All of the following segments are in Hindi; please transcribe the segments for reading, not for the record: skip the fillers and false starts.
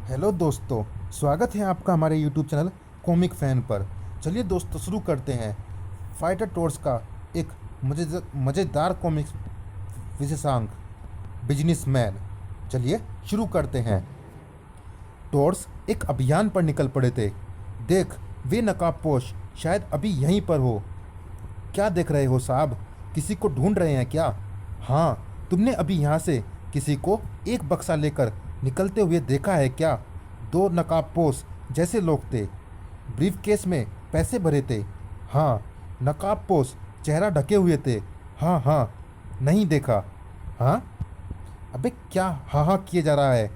हेलो दोस्तों, स्वागत है आपका हमारे यूट्यूब चैनल कॉमिक फैन पर। चलिए दोस्तों, शुरू करते हैं फाइटर टोर्स का एक मज़ेदार कॉमिक्स विशेषांक बिजनेसमैन। चलिए शुरू करते हैं। टोर्स एक अभियान पर निकल पड़े थे। देख, वे नकाबपोश शायद अभी यहीं पर हो। क्या देख रहे हो साहब? किसी को ढूंढ रहे हैं क्या? हाँ, तुमने अभी यहाँ से किसी को एक बक्सा लेकर निकलते हुए देखा है क्या? दो नकाबपोश जैसे लोग थे। ब्रीफ केस में पैसे भरे थे। हाँ, नकाबपोश चेहरा ढके हुए थे। हाँ हाँ, नहीं देखा। हाँ, अबे क्या हाँ हाँ किए जा रहा है?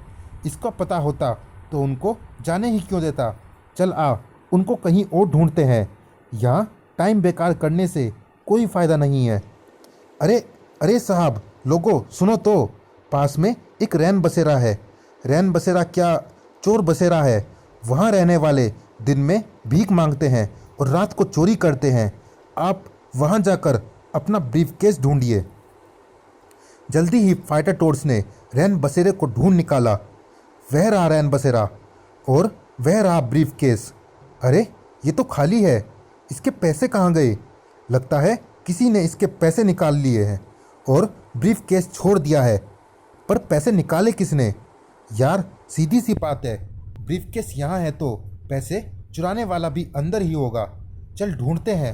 इसका पता होता तो उनको जाने ही क्यों देता। चल आ, उनको कहीं और ढूंढते हैं। यहाँ टाइम बेकार करने से कोई फ़ायदा नहीं है। अरे अरे साहब, लोगों सुनो तो, पास में एक रैन बसेरा है। रैन बसेरा क्या, चोर बसेरा है। वहाँ रहने वाले दिन में भीख मांगते हैं और रात को चोरी करते हैं। आप वहाँ जाकर अपना ब्रीफकेस ढूंढिए। जल्दी ही फाइटर टोर्स ने रैन बसेरे को ढूंढ निकाला। वह रहा रैन बसेरा और वह रहा ब्रीफकेस। अरे, ये तो खाली है। इसके पैसे कहाँ गए? लगता है किसी ने इसके पैसे निकाल लिए हैं और ब्रीफकेस छोड़ दिया है। पर पैसे निकाले किसने? यार, सीधी सी बात है, ब्रीफकेस यहाँ है तो पैसे चुराने वाला भी अंदर ही होगा। चल ढूंढते हैं।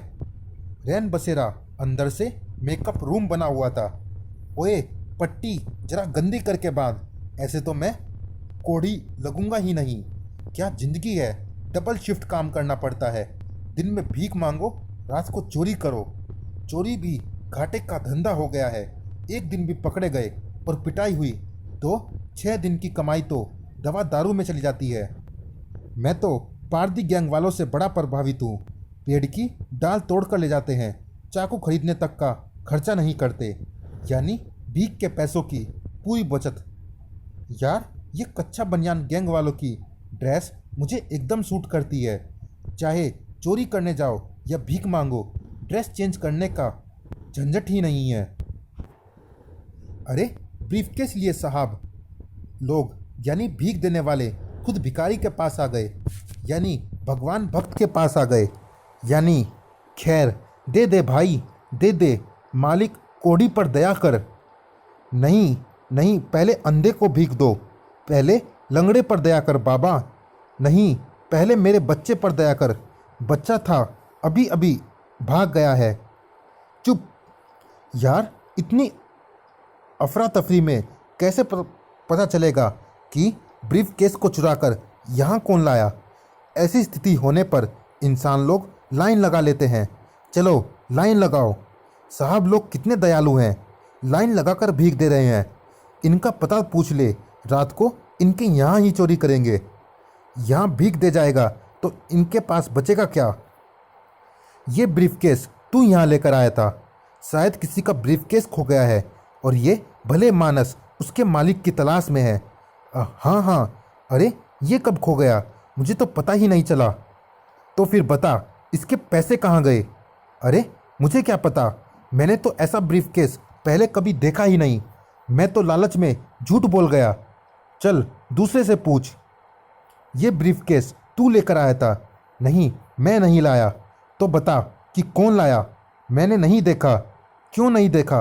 रैन बसेरा अंदर से मेकअप रूम बना हुआ था। ओए, पट्टी जरा गंदी करके बांध, ऐसे तो मैं कोढ़ी लगूंगा ही नहीं। क्या ज़िंदगी है, डबल शिफ्ट काम करना पड़ता है। दिन में भीख मांगो, रात को चोरी करो। चोरी भी घाटे का धंधा हो गया है। एक दिन भी पकड़े गए और पिटाई हुई तो 6 दिन की कमाई तो दवा दारू में चली जाती है। मैं तो पारदी गैंग वालों से बड़ा प्रभावित हूँ। पेड़ की डाल तोड़ कर ले जाते हैं, चाकू खरीदने तक का खर्चा नहीं करते। यानी भीख के पैसों की पूरी बचत। यार, ये कच्चा बनियान गैंग वालों की ड्रेस मुझे एकदम सूट करती है। चाहे चोरी करने जाओ या भीख मांगो, ड्रेस चेंज करने का झंझट ही नहीं है। अरे, ब्रीफकेस लिए साहब। लोग यानी भीख देने वाले खुद भिखारी के पास आ गए, यानी भगवान भक्त के पास आ गए। यानी खैर, दे दे भाई, दे दे। मालिक, कोढ़ी पर दया कर। नहीं नहीं, पहले अंधे को भीख दो। पहले लंगड़े पर दया कर बाबा। नहीं, पहले मेरे बच्चे पर दया कर। बच्चा था, अभी अभी भाग गया है। चुप। यार, इतनी अफरा तफरी में कैसे पता चलेगा कि ब्रीफ केस को चुराकर यहाँ कौन लाया? ऐसी स्थिति होने पर इंसान लोग लाइन लगा लेते हैं। चलो लाइन लगाओ। साहब, लोग कितने दयालु हैं, लाइन लगाकर भीख दे रहे हैं। इनका पता पूछ ले, रात को इनके यहाँ ही चोरी करेंगे। यहाँ भीख दे जाएगा तो इनके पास बचेगा क्या? ये ब्रीफकेस तू यहाँ लेकर आया था। शायद किसी का ब्रीफकेस खो गया है और ये भले मानस उसके मालिक की तलाश में है। हाँ हाँ। अरे, ये कब खो गया? मुझे तो पता ही नहीं चला। तो फिर बता, इसके पैसे कहाँ गए? अरे, मुझे क्या पता, मैंने तो ऐसा ब्रीफकेस पहले कभी देखा ही नहीं। मैं तो लालच में झूठ बोल गया। चल दूसरे से पूछ। ये ब्रीफकेस तू लेकर आया था? नहीं, मैं नहीं लाया। तो बता कि कौन लाया? मैंने नहीं देखा। क्यों नहीं देखा?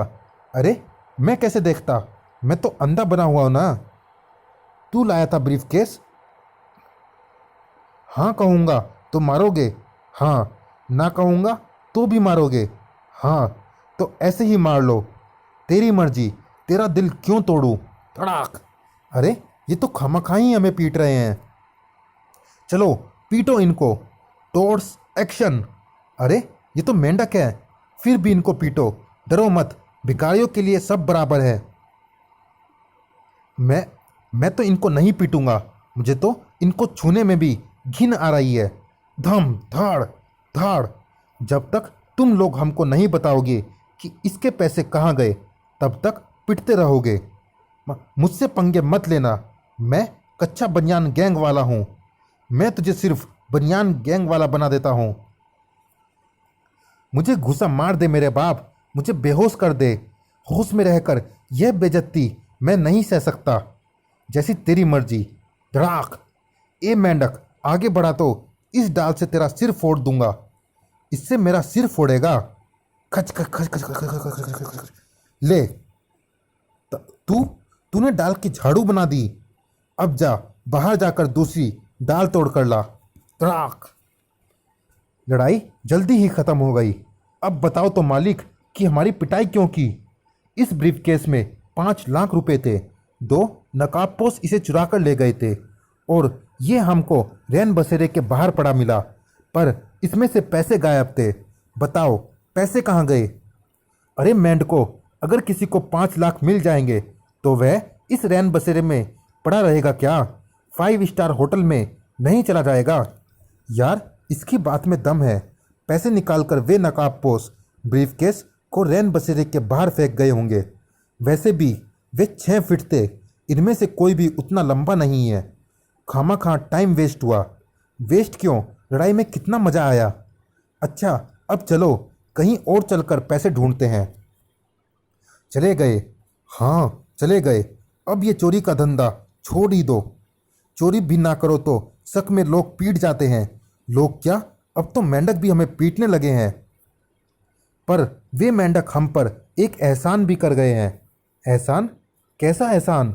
अरे, मैं कैसे देखता? मैं तो अंधा बना हुआ हूं ना। तू लाया था ब्रीफकेस? हाँ कहूँगा तो मारोगे? हाँ, ना कहूँगा तो भी मारोगे? हाँ, तो ऐसे ही मार लो। तेरी मर्जी, तेरा दिल क्यों तोड़ूं? धड़ाक। अरे, ये तो खामखा ही हमें पीट रहे हैं। चलो पीटो इनको। टोर्स एक्शन। अरे, ये तो मेंढक है, फिर भी इनको पीटो। डरो मत, भिखारियों के लिए सब बराबर है। मैं तो इनको नहीं पीटूंगा। मुझे तो इनको छूने में भी घिन आ रही है। धम धाड़ धाड़। जब तक तुम लोग हमको नहीं बताओगे कि इसके पैसे कहाँ गए, तब तक पिटते रहोगे। मुझसे पंगे मत लेना। मैं कच्चा बनियान गैंग वाला हूँ। मैं तुझे सिर्फ बनियान गैंग वाला बना देता हूँ। मुझे घुसा मार दे मेरे बाप, मुझे बेहोश कर दे। होश में रहकर यह बेइज्जती मैं नहीं सह सकता। जैसी तेरी मर्जी। धड़ाक। ए मेंढक, आगे बढ़ा तो इस डाल से तेरा सिर फोड़ दूंगा। इससे मेरा सिर फोड़ेगा? खच खच खच खच खच खच खच खच खच खच खच। ले, तू तूने डाल की झाड़ू बना दी। अब जा, बाहर जाकर दूसरी डाल तोड़ कर ला। तड़ाक! लड़ाई जल्दी ही खत्म हो गई। अब बताओ तो मालिक कि हमारी पिटाई क्यों की? इस ब्रीफकेस में 5 लाख रुपए थे। 2 नकाबपोश इसे चुरा कर ले गए थे और ये हमको रैन बसेरे के बाहर पड़ा मिला, पर इसमें से पैसे गायब थे। बताओ पैसे कहाँ गए? अरे मेंढको, अगर किसी को 5 लाख मिल जाएंगे तो वह इस रैन बसेरे में पड़ा रहेगा क्या? 5 स्टार होटल में नहीं चला जाएगा? यार, इसकी बात में दम है। पैसे निकालकर वे नकाबपोश ब्रीफकेस को रैन बसेरे के बाहर फेंक गए होंगे। वैसे भी वे 6 फीट थे, इनमें से कोई भी उतना लंबा नहीं है। खामा टाइम वेस्ट हुआ। वेस्ट क्यों? लड़ाई में कितना मज़ा आया। अच्छा, अब चलो कहीं और चलकर पैसे ढूंढते हैं। चले गए? हाँ चले गए। अब ये चोरी का धंधा छोड़ ही दो। चोरी भी ना करो तो शक में लोग पीट जाते हैं। लोग क्या, अब तो मेंढक भी हमें पीटने लगे हैं। पर वे मेंढक हम पर एक एहसान भी कर गए हैं। एहसान? कैसा एहसान?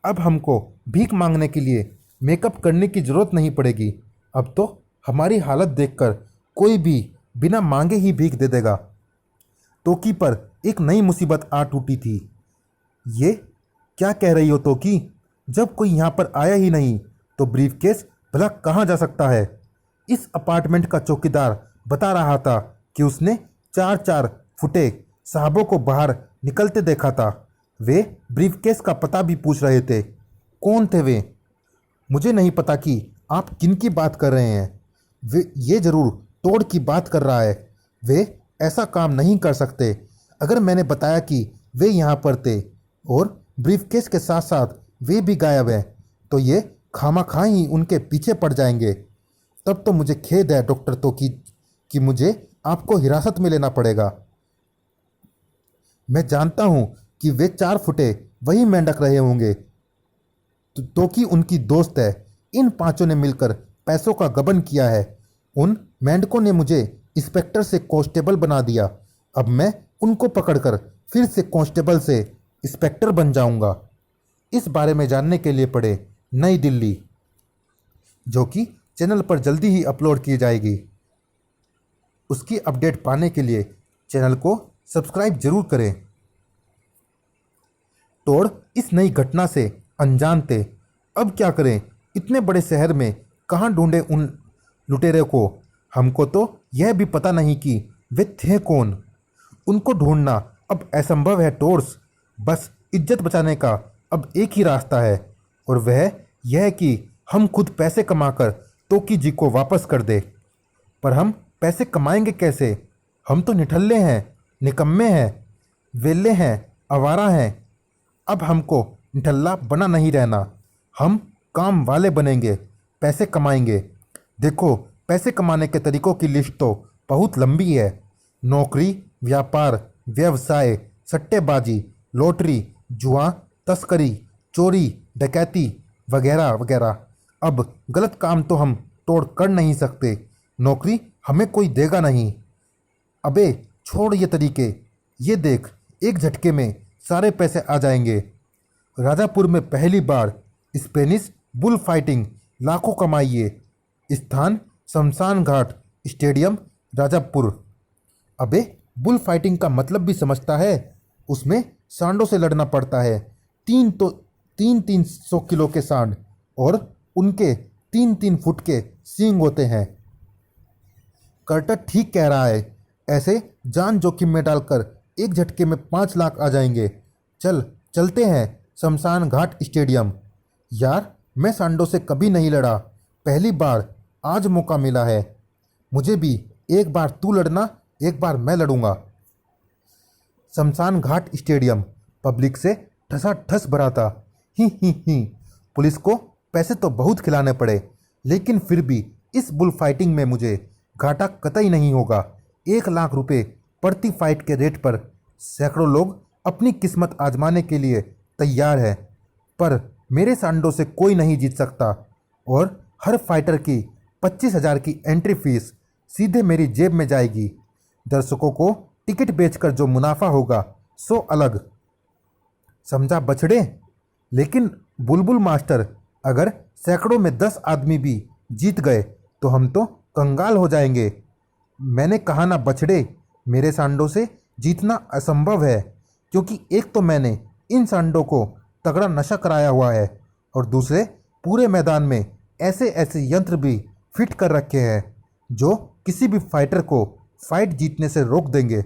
अब हमको भीख मांगने के लिए मेकअप करने की ज़रूरत नहीं पड़ेगी। अब तो हमारी हालत देखकर कोई भी बिना मांगे ही भीख दे देगा। तोकी पर एक नई मुसीबत आ टूटी थी। ये क्या कह रही हो तोकी? जब कोई यहाँ पर आया ही नहीं तो ब्रीफकेस भला कहाँ जा सकता है? इस अपार्टमेंट का चौकीदार बता रहा था कि उसने 4-4 फुटे साहबों को बाहर निकलते देखा था। वे ब्रीफकेस का पता भी पूछ रहे थे। कौन थे वे? मुझे नहीं पता कि आप किन की बात कर रहे हैं। वे ये ज़रूर तोड़ की बात कर रहा है। वे ऐसा काम नहीं कर सकते। अगर मैंने बताया कि वे यहाँ पर थे और ब्रीफकेस के साथ साथ वे भी गायब हैं तो ये खामा ही उनके पीछे पड़ जाएंगे। तब तो मुझे खेद है डॉक्टर तोकी कि मुझे आपको हिरासत में लेना पड़ेगा। मैं जानता हूँ कि वे 4 फुटे वही मेंढक रहे होंगे। तोकी उनकी दोस्त है। इन 5 ने मिलकर पैसों का गबन किया है। उन मेंढकों ने मुझे इंस्पेक्टर से कांस्टेबल बना दिया। अब मैं उनको पकड़कर फिर से कांस्टेबल से इंस्पेक्टर बन जाऊंगा। इस बारे में जानने के लिए पढ़े नई दिल्ली, जो कि चैनल पर जल्दी ही अपलोड की जाएगी। उसकी अपडेट पाने के लिए चैनल को सब्सक्राइब जरूर करें। तोड़ इस नई घटना से अनजान थे। अब क्या करें? इतने बड़े शहर में कहाँ ढूंढे उन लुटेरों को? हमको तो यह भी पता नहीं कि वे थे कौन। उनको ढूंढना अब असंभव है टोर्स। बस इज्जत बचाने का अब एक ही रास्ता है और वह यह कि हम खुद पैसे कमाकर तोकी जी को वापस कर दे। पर हम पैसे कमाएंगे कैसे? हम तो निठल्ले हैं, निकम्मे हैं, वेले हैं, आवारा हैं। अब हमको निठल्ला बना नहीं रहना। हम काम वाले बनेंगे, पैसे कमाएंगे। देखो, पैसे कमाने के तरीकों की लिस्ट तो बहुत लंबी है। नौकरी, व्यापार, व्यवसाय, सट्टेबाजी, लॉटरी, जुआ, तस्करी, चोरी, डकैती वगैरह वगैरह। अब गलत काम तो हम तोड़ कर नहीं सकते। नौकरी हमें कोई देगा नहीं। अबे छोड़ ये तरीके। ये देख, एक झटके में सारे पैसे आ जाएंगे। राजापुर में पहली बार स्पेनिश बुल फाइटिंग, लाखों कमाइए। स्थान शमशान घाट स्टेडियम, राजापुर। अबे बुल फाइटिंग का मतलब भी समझता है? उसमें सांडों से लड़ना पड़ता है। 300 किलो के सांड और उनके 3 फुट के सींग होते हैं। कर्टर ठीक कह रहा है। ऐसे जान जोखिम में डालकर एक झटके में 5 लाख आ जाएंगे। चलते हैं शमशान घाट स्टेडियम। यार, मैं सांडों से कभी नहीं लड़ा, पहली बार आज मौका मिला है। मुझे भी एक बार तू लड़ना, एक बार मैं लड़ूंगा। शमशान घाट स्टेडियम पब्लिक से ठसाठस भरा था। ही। पुलिस को पैसे तो बहुत खिलाने पड़े, लेकिन फिर भी इस बुल फाइटिंग में मुझे घाटा कतई नहीं होगा। 1 लाख रुपए प्रति फाइट के रेट पर सैकड़ों लोग अपनी किस्मत आजमाने के लिए तैयार है। पर मेरे सांडों से कोई नहीं जीत सकता और हर फाइटर की 25,000 की एंट्री फीस सीधे मेरी जेब में जाएगी। दर्शकों को टिकट बेचकर जो मुनाफा होगा सो अलग। समझा बछड़े? लेकिन बुलबुल मास्टर, अगर सैकड़ों में 10 आदमी भी जीत गए तो हम तो कंगाल हो जाएंगे। मैंने कहा ना बछड़े, मेरे सांडों से जीतना असंभव है, क्योंकि एक तो मैंने इन सांडों को तगड़ा नशा कराया हुआ है और दूसरे पूरे मैदान में ऐसे ऐसे यंत्र भी फिट कर रखे हैं जो किसी भी फाइटर को फाइट जीतने से रोक देंगे।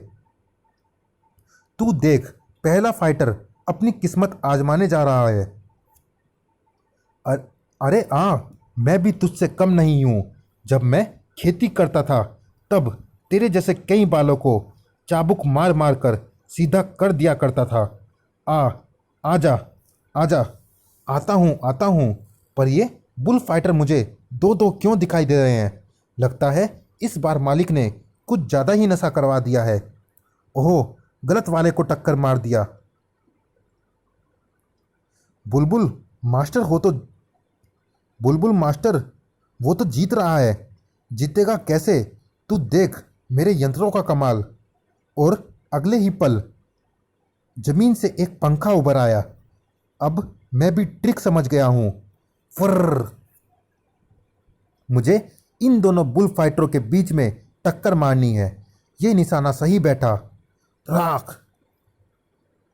तू देख, पहला फाइटर अपनी किस्मत आजमाने जा रहा है। अरे मैं भी तुझसे कम नहीं हूँ। जब मैं खेती करता था तब तेरे जैसे कई बालों को चाबुक मार मार कर सीधा कर दिया करता था। आजा आजा, आता हूँ। पर ये बुल फाइटर मुझे दो दो क्यों दिखाई दे रहे हैं? लगता है इस बार मालिक ने कुछ ज़्यादा ही नशा करवा दिया है। ओह, गलत वाले को टक्कर मार दिया। बुलबुल मास्टर वो तो जीत रहा है। जीतेगा कैसे? तू देख मेरे यंत्रों का कमाल। और अगले ही पल जमीन से एक पंखा उभर आया। अब मैं भी ट्रिक समझ गया हूँ। फर्र! मुझे इन दोनों बुल फाइटरों के बीच में टक्कर मारनी है। ये निशाना सही बैठा। राख!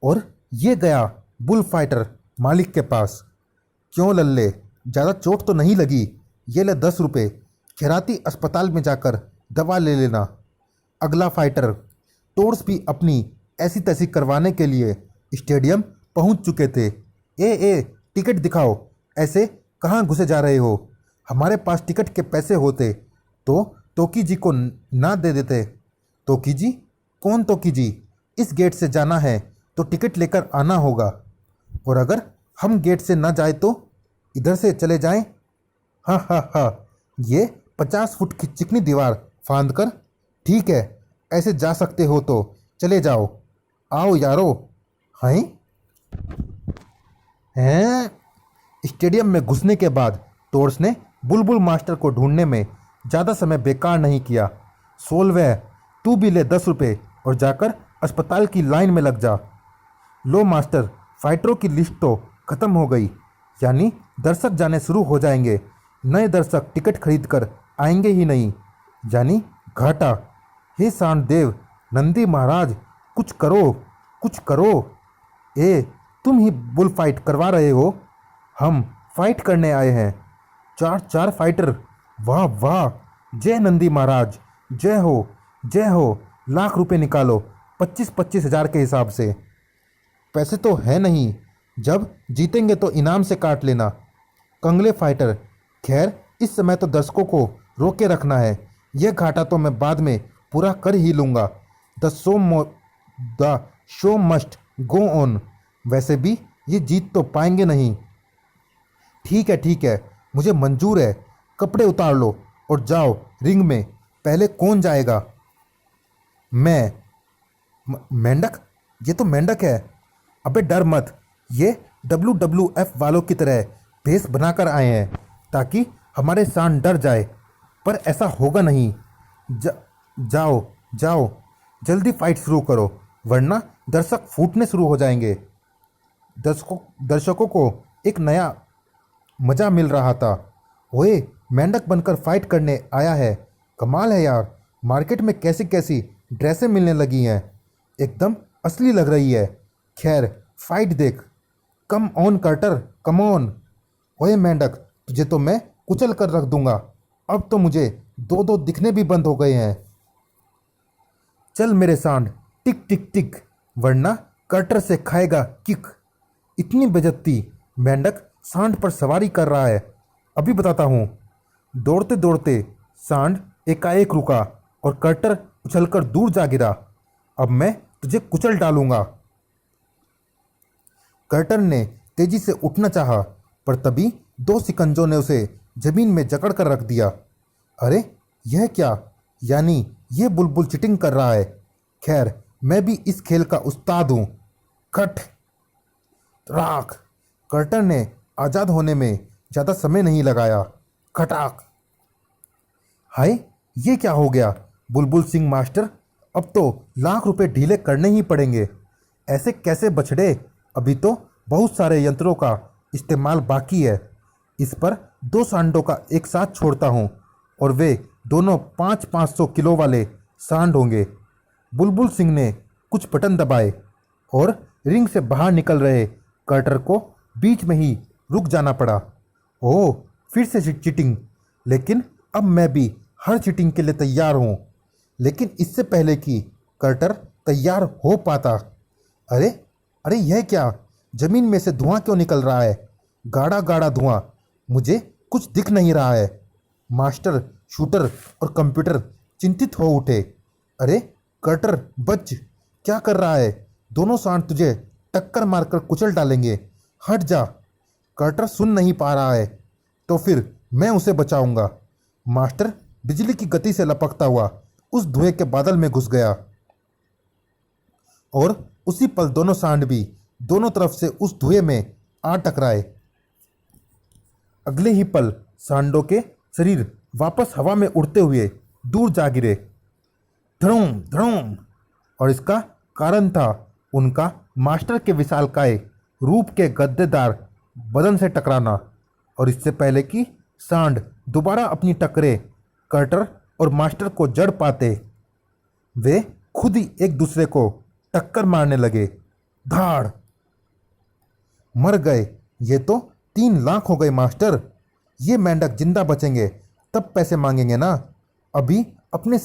और ये गया बुल फाइटर मालिक के पास। क्यों लल्ले, ज़्यादा चोट तो नहीं लगी? ये ले 10 रुपये, खैराती अस्पताल में जाकर दवा ले लेना। अगला फाइटर टोर्स भी अपनी ऐसी तैसी करवाने के लिए स्टेडियम पहुंच चुके थे। ए टिकट दिखाओ, ऐसे कहाँ घुसे जा रहे हो? हमारे पास टिकट के पैसे होते तो तोकी जी को ना दे देते। तोकी जी? कौन तोकी जी? इस गेट से जाना है तो टिकट लेकर आना होगा, और अगर हम गेट से ना जाए तो इधर से चले जाएं। हाँ, ये 50 फुट की चिकनी दीवार फांद कर। ठीक है, ऐसे जा सकते हो तो चले जाओ। आओ यारो। हैं? स्टेडियम में घुसने के बाद टोर्स ने बुलबुल मास्टर को ढूंढने में ज़्यादा समय बेकार नहीं किया। सोलवे, तू भी ले 10 रुपये और जाकर अस्पताल की लाइन में लग जा। लो मास्टर, फाइटरों की लिस्ट तो ख़त्म हो गई, यानी दर्शक जाने शुरू हो जाएंगे। नए दर्शक टिकट खरीद कर आएंगे ही नहीं, यानी घाटा। हे सांडदेव, नंदी महाराज, कुछ करो। तुम ही बुल फाइट करवा रहे हो? हम फाइट करने आए हैं। 4 फाइटर। वाह, जय नंदी महाराज, जय हो। लाख रुपए निकालो, 25-25 हज़ार के हिसाब से। पैसे तो है नहीं, जब जीतेंगे तो इनाम से काट लेना। कंगले फाइटर, खैर इस समय तो दर्शकों को रोके रखना है। यह घाटा तो मैं बाद में पूरा कर ही लूँगा। The show must go on. वैसे भी ये जीत तो पाएंगे नहीं। ठीक है, मुझे मंजूर है। कपड़े उतार लो और जाओ रिंग में। पहले कौन जाएगा? मैं। मेंढक? ये तो मेंढक है। अबे डर मत, ये WWF वालों की तरह भेस बनाकर आए हैं ताकि हमारे सांड डर जाए, पर ऐसा होगा नहीं। जाओ, जल्दी फाइट शुरू करो, वरना दर्शक फूटने शुरू हो जाएंगे। दर्शकों को एक नया मज़ा मिल रहा था। ओए, मेंढक बनकर फाइट करने आया है। कमाल है यार, मार्केट में कैसी कैसी ड्रेसें मिलने लगी हैं, एकदम असली लग रही है। खैर, फाइट देख। Come on Carter, come on. ओए मेंढक, तुझे तो मैं कुचल कर रख दूंगा। अब तो मुझे दो दिखने भी बंद हो गए हैं। चल मेरे सांड, टिक टिक टिक, वरना कार्टर से खाएगा किक। इतनी बेइज्जती। मेंढक सांड पर सवारी कर रहा है, अभी बताता हूँ। दौड़ते दौड़ते सांड एकाएक रुका और कार्टर उछलकर दूर जा गिरा। अब मैं तुझे कुचल डालूंगा। कार्टर ने तेजी से उठना चाहा, पर तभी 2 शिकंजों ने उसे जमीन में जकड़ कर रख दिया। अरे यह क्या? यानी यह बुलबुल चिटिंग कर रहा है। खैर, मैं भी इस खेल का उस्ताद हूँ। खट! राख! कार्टर ने आज़ाद होने में ज़्यादा समय नहीं लगाया। खटाक। हाय, ये क्या हो गया बुलबुल सिंह मास्टर? अब तो लाख रुपए ढीले करने ही पड़ेंगे। ऐसे कैसे बछड़े? अभी तो बहुत सारे यंत्रों का इस्तेमाल बाकी है। इस पर 2 सांडों का एक साथ छोड़ता हूँ और वे दोनों 500 किलो वाले सांड होंगे। बुलबुल सिंह ने कुछ बटन दबाए और रिंग से बाहर निकल रहे कार्टर को बीच में ही रुक जाना पड़ा। ओह, फिर से चीटिंग। लेकिन अब मैं भी हर चीटिंग के लिए तैयार हूँ। लेकिन इससे पहले कि कार्टर तैयार हो पाता, अरे अरे, यह क्या? जमीन में से धुआं क्यों निकल रहा है? गाढ़ा गाढ़ा धुआं। मुझे कुछ दिख नहीं रहा है। मास्टर, शूटर और कंप्यूटर चिंतित हो उठे। अरे कार्टर, बच! क्या कर रहा है? दोनों सांड तुझे टक्कर मारकर कुचल डालेंगे। हट जा। कार्टर सुन नहीं पा रहा है तो फिर मैं उसे बचाऊंगा। मास्टर बिजली की गति से लपकता हुआ उस धुएं के बादल में घुस गया और उसी पल दोनों सांड भी दोनों तरफ से उस धुएं में आ टकराए। अगले ही पल सांडों के शरीर वापस हवा में उड़ते हुए दूर जा गिरे। धड़ोम धड़ोम। और इसका कारण था उनका मास्टर के विशालकाय रूप के गद्देदार बदन से टकराना। और इससे पहले कि सांड दोबारा अपनी टक्करें कार्टर और मास्टर को जड़ पाते, वे खुद ही एक दूसरे को टक्कर मारने लगे। धाड़। मर गए। ये तो 3 लाख हो गए मास्टर। ये मेंढक जिंदा बचेंगे तब पैसे मांगेंगे ना। अभी अपने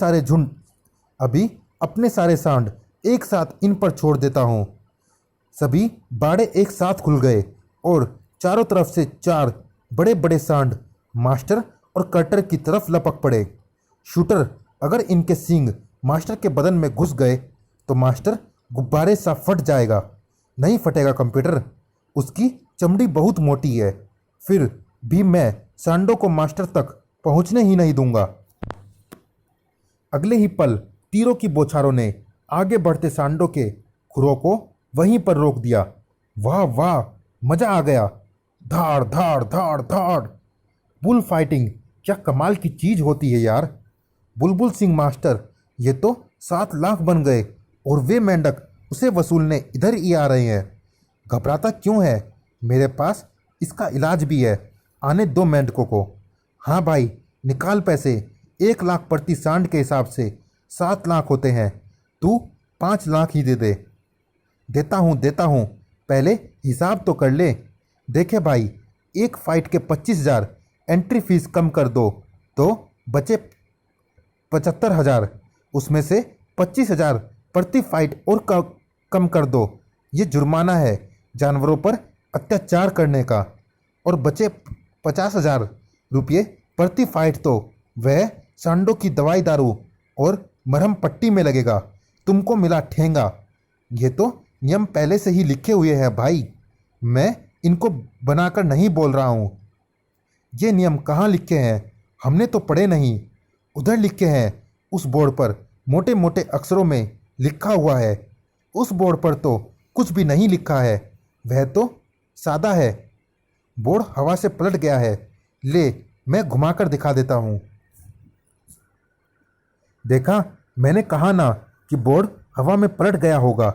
सारे सांड एक साथ इन पर छोड़ देता हूँ। सभी बाड़े एक साथ खुल गए और चारों तरफ से 4 बड़े बड़े सांड मास्टर और कार्टर की तरफ लपक पड़े। शूटर, अगर इनके सींग मास्टर के बदन में घुस गए तो मास्टर गुब्बारे सा फट जाएगा। नहीं फटेगा कंप्यूटर, उसकी चमड़ी बहुत मोटी है। फिर भी मैं सांडों को मास्टर तक पहुंचने ही नहीं दूंगा। अगले ही पल तीरों की बौछारों ने आगे बढ़ते सांडों के खुरों को वहीं पर रोक दिया। वाह वाह, मजा आ गया। धाड़ धाड़ धाड़ धाड़। बुल फाइटिंग क्या कमाल की चीज होती है यार। बुलबुल सिंह मास्टर, ये तो 7 लाख बन गए और वे मेंढक उसे वसूलने इधर ही आ रहे हैं। घबराता क्यों है? मेरे पास इसका इलाज भी है। आने दो मेंढकों को। हाँ भाई, निकाल पैसे। 1 लाख प्रति सांड के हिसाब से 7 लाख होते हैं। तू 5 लाख ही दे दे। देता हूँ, पहले हिसाब तो कर ले। देखे भाई, एक फाइट के 25,000 एंट्री फीस कम कर दो तो बचे 75,000। उसमें से 25,000 प्रति फाइट और कम कर दो। ये जुर्माना है जानवरों पर अत्याचार करने का। और बचे 50,000 रुपये प्रति फाइट तो वह सांडों की दवाई दारू और मरहम पट्टी में लगेगा। तुमको मिला ठेंगा। ये तो नियम पहले से ही लिखे हुए हैं भाई, मैं इनको बनाकर नहीं बोल रहा हूँ। ये नियम कहाँ लिखे हैं? हमने तो पढ़े नहीं। उधर लिखे हैं, उस बोर्ड पर मोटे मोटे अक्षरों में लिखा हुआ है। उस बोर्ड पर तो कुछ भी नहीं लिखा है, वह तो सादा है। बोर्ड हवा से पलट गया है। ले, मैं घुमाकर दिखा देता हूँ। देखा, मैंने कहा ना कि बोर्ड हवा में पलट गया होगा।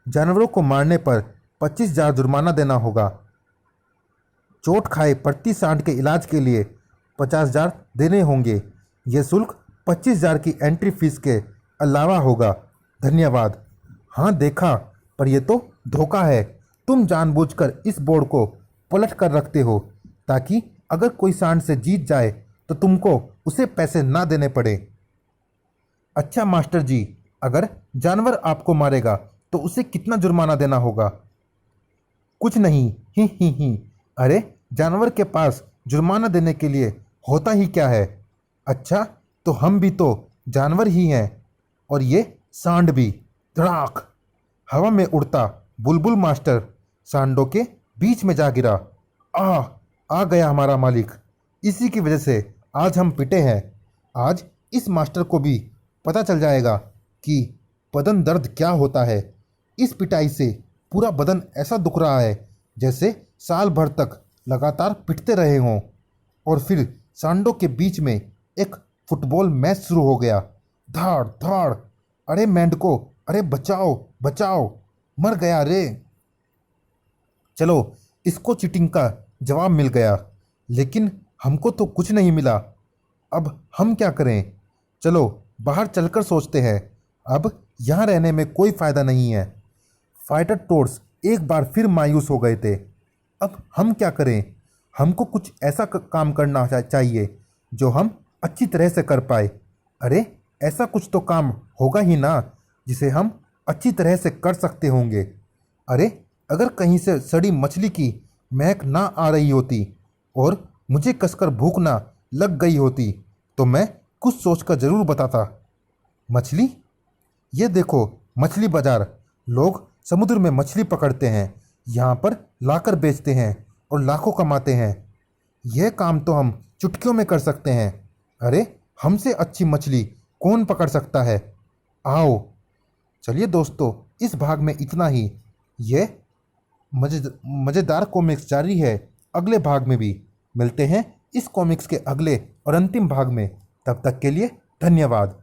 जानवरों को मारने पर 25,000 जुर्माना देना होगा। चोट खाए प्रति सांड के इलाज के लिए 50,000 देने होंगे। ये शुल्क 25,000 की एंट्री फीस के अलावा होगा। धन्यवाद। हाँ देखा, पर यह तो धोखा है। तुम जानबूझकर इस बोर्ड को पलट कर रखते हो ताकि अगर कोई सांड से जीत जाए तो तुमको उसे पैसे ना देने पड़े। अच्छा मास्टर जी, अगर जानवर आपको मारेगा तो उसे कितना जुर्माना देना होगा? कुछ नहीं। ही। अरे, जानवर के पास जुर्माना देने के लिए होता ही क्या है? अच्छा, तो हम भी तो जानवर ही हैं। और ये सांड भी। धड़ाक। हवा में उड़ता बुलबुल मास्टर सांडों के बीच में जा गिरा। आ गया हमारा मालिक। इसी की वजह से आज हम पिटे हैं। आज इस मास्टर को भी पता चल जाएगा कि बदन दर्द क्या होता है। इस पिटाई से पूरा बदन ऐसा दुख रहा है जैसे साल भर तक लगातार पिटते रहे हों। और फिर सांडों के बीच में एक फुटबॉल मैच शुरू हो गया। धाड़ धाड़, अरे मेंढको, अरे बचाओ बचाओ, मर गया रे। चलो, इसको चीटिंग का जवाब मिल गया, लेकिन हमको तो कुछ नहीं मिला। अब हम क्या करें? चलो बाहर चलकर सोचते हैं। अब यहाँ रहने में कोई फ़ायदा नहीं है। फाइटर टोड्स एक बार फिर मायूस हो गए थे। अब हम क्या करें? हमको कुछ ऐसा काम करना चाहिए जो हम अच्छी तरह से कर पाए। अरे ऐसा कुछ तो काम होगा ही ना जिसे हम अच्छी तरह से कर सकते होंगे। अरे अगर कहीं से सड़ी मछली की महक ना आ रही होती और मुझे कसकर भूख ना लग गई होती तो मैं कुछ सोचकर ज़रूर बताता। मछली? ये देखो, मछली बाज़ार। लोग समुद्र में मछली पकड़ते हैं, यहाँ पर लाकर बेचते हैं और लाखों कमाते हैं। यह काम तो हम चुटकियों में कर सकते हैं। अरे हमसे अच्छी मछली कौन पकड़ सकता है? आओ। चलिए दोस्तों, इस भाग में इतना ही। ये मज़ेदार कॉमिक्स जारी है अगले भाग में भी। मिलते हैं इस कॉमिक्स के अगले और अंतिम भाग में। तब तक के लिए धन्यवाद।